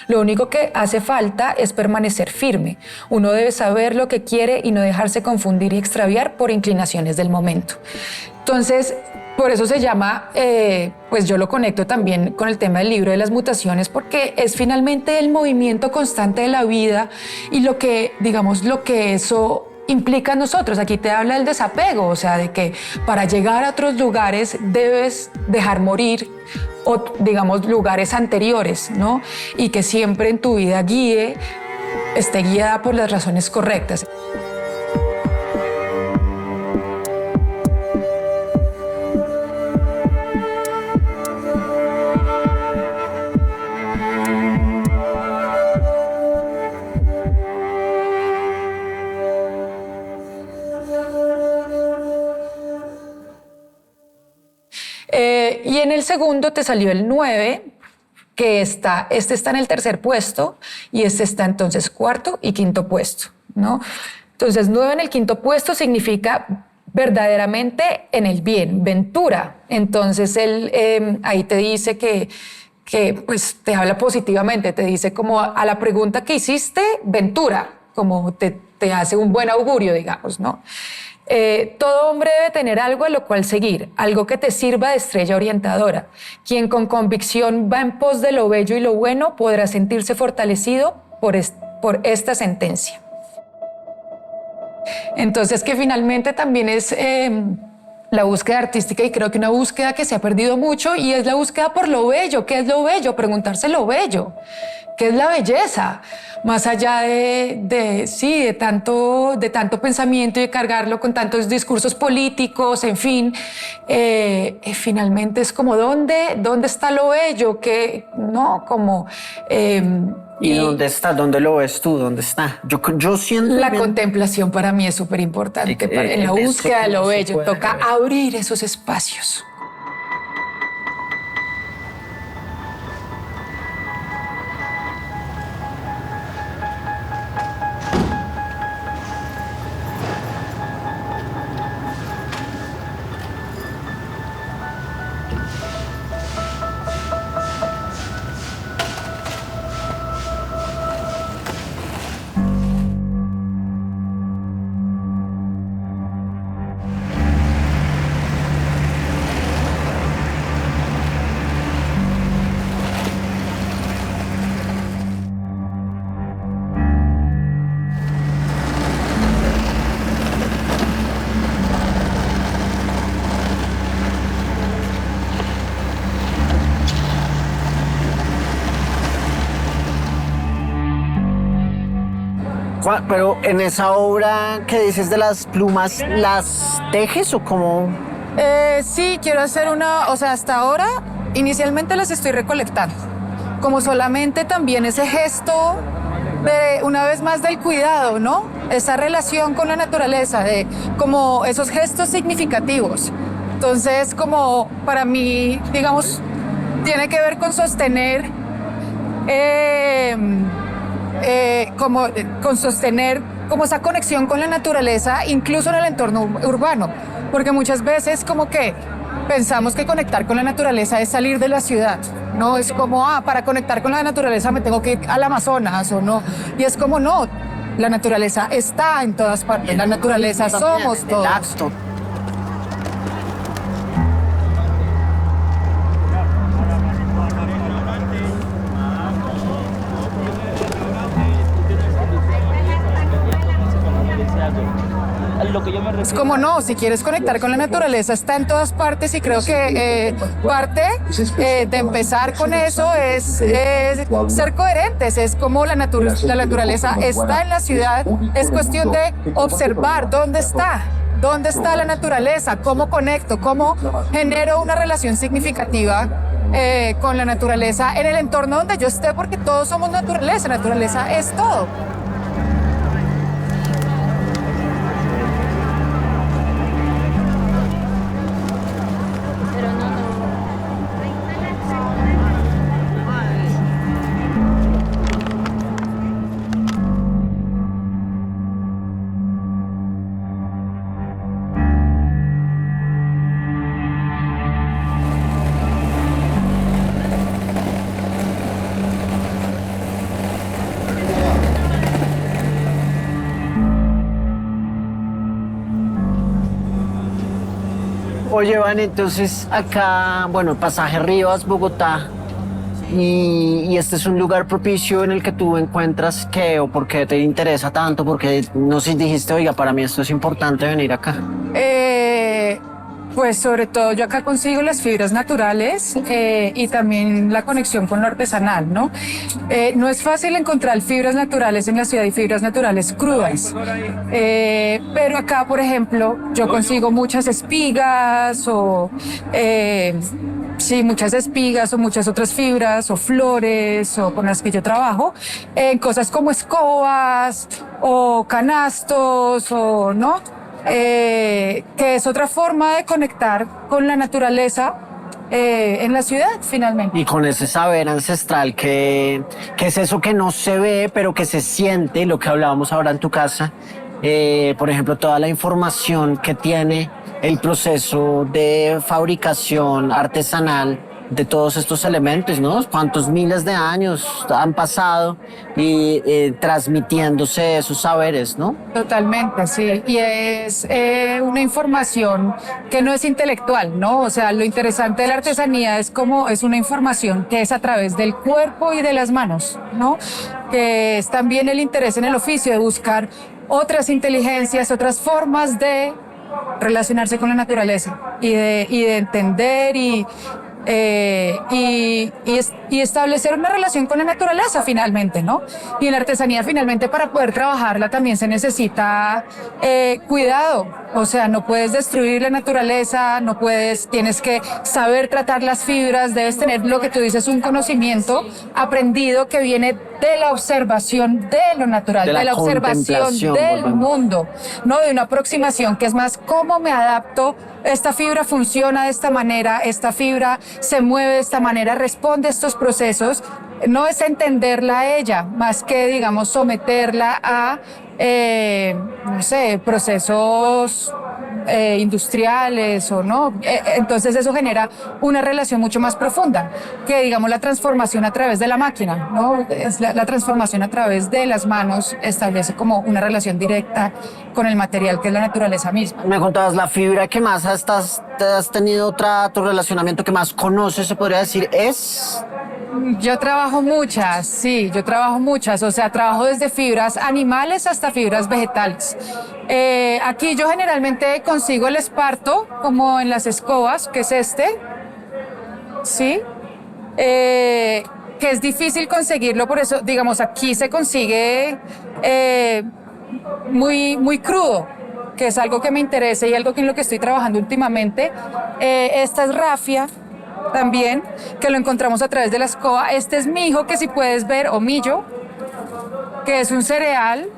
Lo único que hace falta es permanecer firme. Uno debe saber lo que quiere y no dejarse confundir y extraviar por inclinaciones del momento. Entonces, por eso se llama, pues yo lo conecto también con el tema del libro de las mutaciones, porque es finalmente el movimiento constante de la vida y lo que, digamos, lo que eso implica en nosotros. Aquí te habla del desapego, o sea, de que para llegar a otros lugares debes dejar morir, o digamos, lugares anteriores, ¿no? Y que siempre en tu vida esté guiada por las razones correctas. Y en el segundo te salió el 9, que este está en el tercer puesto y este está entonces cuarto y quinto puesto, ¿no? Entonces 9 en el quinto puesto significa verdaderamente en el bien, ventura. Entonces él ahí te dice que pues te habla positivamente, te dice como a la pregunta que hiciste, ventura, como te hace un buen augurio, digamos, ¿no? Todo hombre debe tener algo a lo cual seguir, algo que te sirva de estrella orientadora. Quien con convicción va en pos de lo bello y lo bueno podrá sentirse fortalecido por esta sentencia. Entonces, que finalmente también es la búsqueda artística, y creo que una búsqueda que se ha perdido mucho, y es la búsqueda por lo bello. ¿Qué es lo bello? Preguntarse lo bello. ¿Qué es la belleza? Más allá de tanto pensamiento y de cargarlo con tantos discursos políticos, en fin, finalmente es como ¿dónde está lo bello? ¿No? Como... ¿Y dónde está? ¿Dónde lo ves tú? ¿Dónde está? Yo siento... La contemplación para mí es súper importante. En la búsqueda de lo bello toca abrir esos espacios. Pero en esa obra que dices de las plumas, ¿las tejes o cómo? Sí, quiero hacer o sea, hasta ahora inicialmente las estoy recolectando, como solamente también ese gesto de, una vez más, del cuidado, ¿no? Esa relación con la naturaleza, de como esos gestos significativos. Entonces, como para mí, digamos, tiene que ver con sostener como esa conexión con la naturaleza, incluso en el entorno urbano, porque muchas veces como que pensamos que conectar con la naturaleza es salir de la ciudad, no es como, para conectar con la naturaleza me tengo que ir al Amazonas o no, y es como no, la naturaleza está en todas partes, la naturaleza somos todos. Es como no, si quieres conectar con la naturaleza está en todas partes, y creo que parte de empezar con eso es ser coherentes. Es como la naturaleza está en la ciudad, es cuestión de observar dónde está la naturaleza, cómo conecto, cómo genero una relación significativa con la naturaleza en el entorno donde yo esté, porque todos somos naturaleza es todo. Oye, Van, entonces acá, bueno, Pasaje Rivas, Bogotá, y este es un lugar propicio en el que tú encuentras qué, o por qué te interesa tanto, porque no sé si dijiste, oiga, para mí esto es importante venir acá. Pues sobre todo yo acá consigo las fibras naturales y también la conexión con lo artesanal, ¿no? No es fácil encontrar fibras naturales en la ciudad y fibras naturales crudas, pero acá, por ejemplo, yo consigo muchas espigas muchas espigas o muchas otras fibras o flores o con las que yo trabajo, cosas como escobas o canastos o, ¿no? Que es otra forma de conectar con la naturaleza en la ciudad, finalmente. Y con ese saber ancestral, que es eso que no se ve, pero que se siente, lo que hablábamos ahora en tu casa, por ejemplo, toda la información que tiene el proceso de fabricación artesanal de todos estos elementos, ¿no? Cuántos miles de años han pasado y transmitiéndose esos saberes, ¿no? Totalmente, sí. Y es una información que no es intelectual, ¿no? O sea, lo interesante de la artesanía es como es una información que es a través del cuerpo y de las manos, ¿no? Que es también el interés en el oficio de buscar otras inteligencias, otras formas de relacionarse con la naturaleza y de entender y establecer una relación con la naturaleza finalmente, ¿no? Y en la artesanía finalmente para poder trabajarla también se necesita cuidado, o sea, no puedes destruir la naturaleza, no puedes, tienes que saber tratar las fibras, debes tener lo que tú dices, un conocimiento aprendido que viene de la observación de lo natural, de la observación del mundo, no de una aproximación que es más cómo me adapto. Esta fibra funciona de esta manera, esta fibra se mueve de esta manera, responde a estos procesos. No es entenderla a ella, más que, digamos, someterla a, no sé, procesos industriales o no. Entonces eso genera una relación mucho más profunda que, digamos, la transformación a través de la máquina, ¿no? Es la transformación a través de las manos establece como una relación directa con el material que es la naturaleza misma. Me contabas la fibra que más has tenido trato, relacionamiento que más conoces, se podría decir, es... Yo trabajo muchas, sí, yo trabajo muchas, o sea, trabajo desde fibras animales hasta fibras vegetales. Aquí yo generalmente consigo el esparto, como en las escobas, que es este, ¿sí? Que es difícil conseguirlo, por eso, digamos, aquí se consigue muy crudo, que es algo que me interesa y algo que en lo que estoy trabajando últimamente. Esta es rafia, también, que lo encontramos a través de la escoba. Este es mijo, que si puedes ver, o millo, que es un cereal.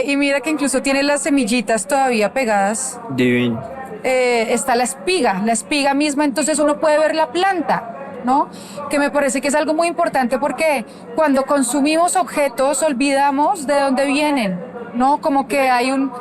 Y mira que incluso tiene las semillitas todavía pegadas. Divino. Está la espiga misma, entonces uno puede ver la planta, ¿no? Que me parece que es algo muy importante porque cuando consumimos objetos olvidamos de dónde vienen, ¿no? Como que hay un...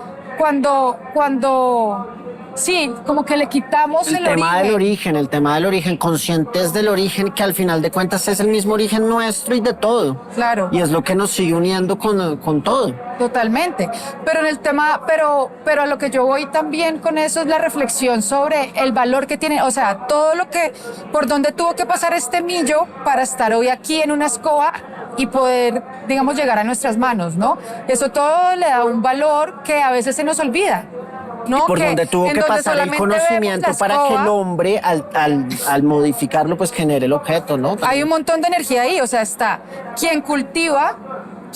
Sí, como que le quitamos el origen. El tema del origen, conscientes del origen, que al final de cuentas es el mismo origen nuestro y de todo. Claro. Y es lo que nos sigue uniendo con todo. Totalmente. Pero en el tema, pero a lo que yo voy también con eso es la reflexión sobre el valor que tiene, o sea, todo lo que, por donde tuvo que pasar este millo para estar hoy aquí en una escoba y poder, digamos, llegar a nuestras manos, ¿no? Eso todo le da un valor que a veces se nos olvida. ¿No? Por donde tuvo que pasar el conocimiento para que el hombre, al modificarlo, pues genere el objeto, ¿no? Hay un montón de energía ahí, o sea, está quien cultiva,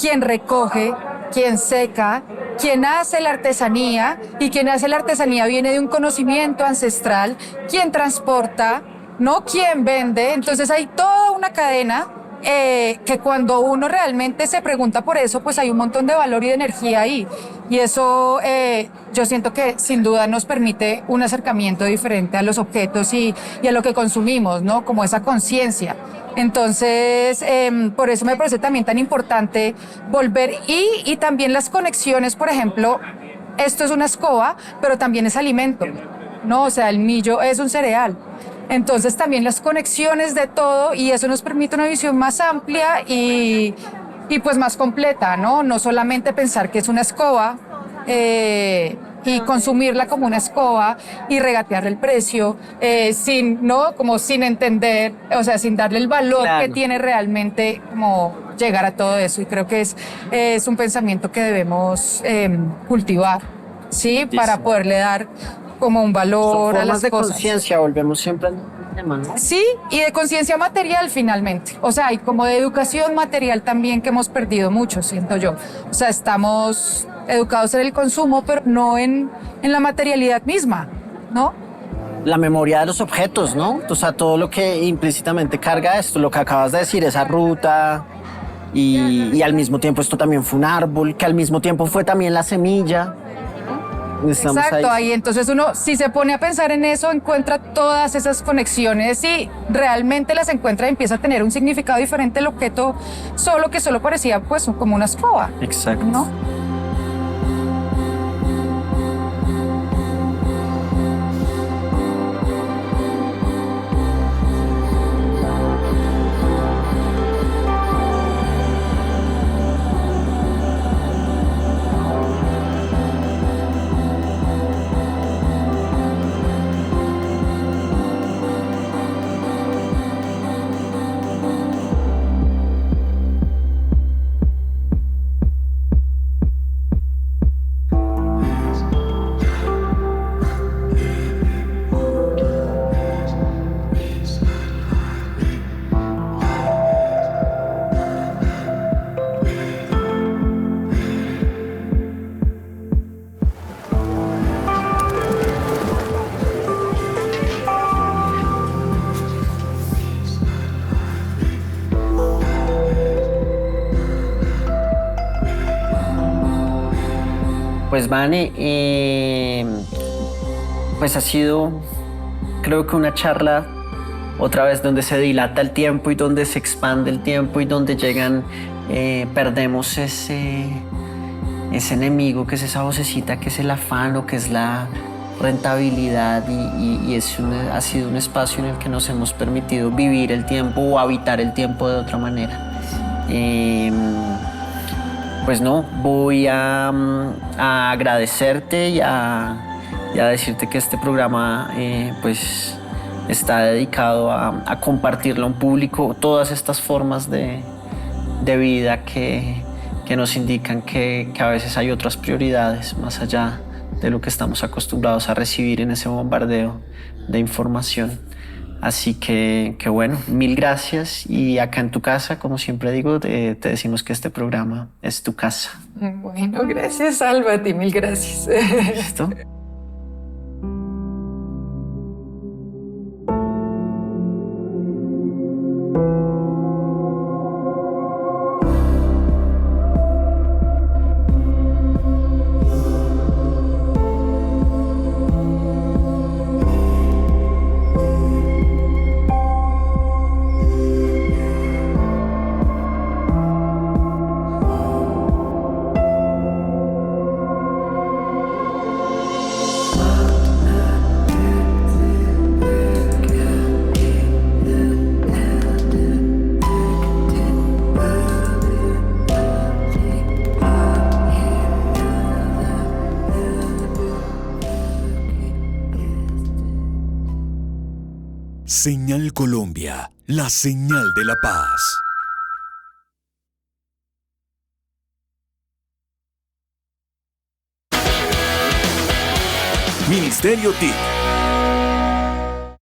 quien recoge, quien seca, quien hace la artesanía, y quien hace la artesanía viene de un conocimiento ancestral, quien transporta, ¿no? Quien vende, entonces hay toda una cadena que cuando uno realmente se pregunta por eso, pues hay un montón de valor y de energía ahí. Y eso yo siento que sin duda nos permite un acercamiento diferente a los objetos y a lo que consumimos, ¿no? Como esa conciencia. Entonces, por eso me parece también tan importante volver y también las conexiones, por ejemplo, esto es una escoba, pero también es alimento, ¿no? O sea, el millo es un cereal. Entonces también las conexiones de todo y eso nos permite una visión más amplia y pues más completa, ¿no? No solamente pensar que es una escoba y consumirla como una escoba y regatearle el precio sin entender, o sea, sin darle el valor que tiene realmente como llegar a todo eso. Y creo que es un pensamiento que debemos cultivar, ¿sí? Para poderle dar como un valor a las cosas. De conciencia, volvemos siempre al tema, ¿no? Sí, y de conciencia material finalmente. O sea, y como de educación material también que hemos perdido mucho, siento yo. O sea, estamos educados en el consumo, pero no en la materialidad misma, ¿no? La memoria de los objetos, ¿no? O sea, todo lo que implícitamente carga esto, lo que acabas de decir, esa ruta, y al mismo tiempo esto también fue un árbol, que al mismo tiempo fue también la semilla. Exacto, ahí entonces uno, si se pone a pensar en eso, encuentra todas esas conexiones y realmente las encuentra y empieza a tener un significado diferente el objeto, solo parecía pues como una escoba. Exacto. ¿No? Pues Vane, pues ha sido, creo que una charla otra vez donde se dilata el tiempo y donde se expande el tiempo y donde perdemos ese enemigo que es esa vocecita, que es el afán o que es la rentabilidad y ha sido un espacio en el que nos hemos permitido vivir el tiempo o habitar el tiempo de otra manera. Pues no, voy a agradecerte y a decirte que este programa pues está dedicado a compartirlo a un público, todas estas formas de vida que nos indican que a veces hay otras prioridades más allá de lo que estamos acostumbrados a recibir en ese bombardeo de información. Así que bueno, mil gracias, y acá en tu casa, como siempre digo, te decimos que este programa es tu casa. Bueno, gracias, Álvate, mil gracias. ¿Listo? Señal Colombia, la señal de la paz. Ministerio TIC,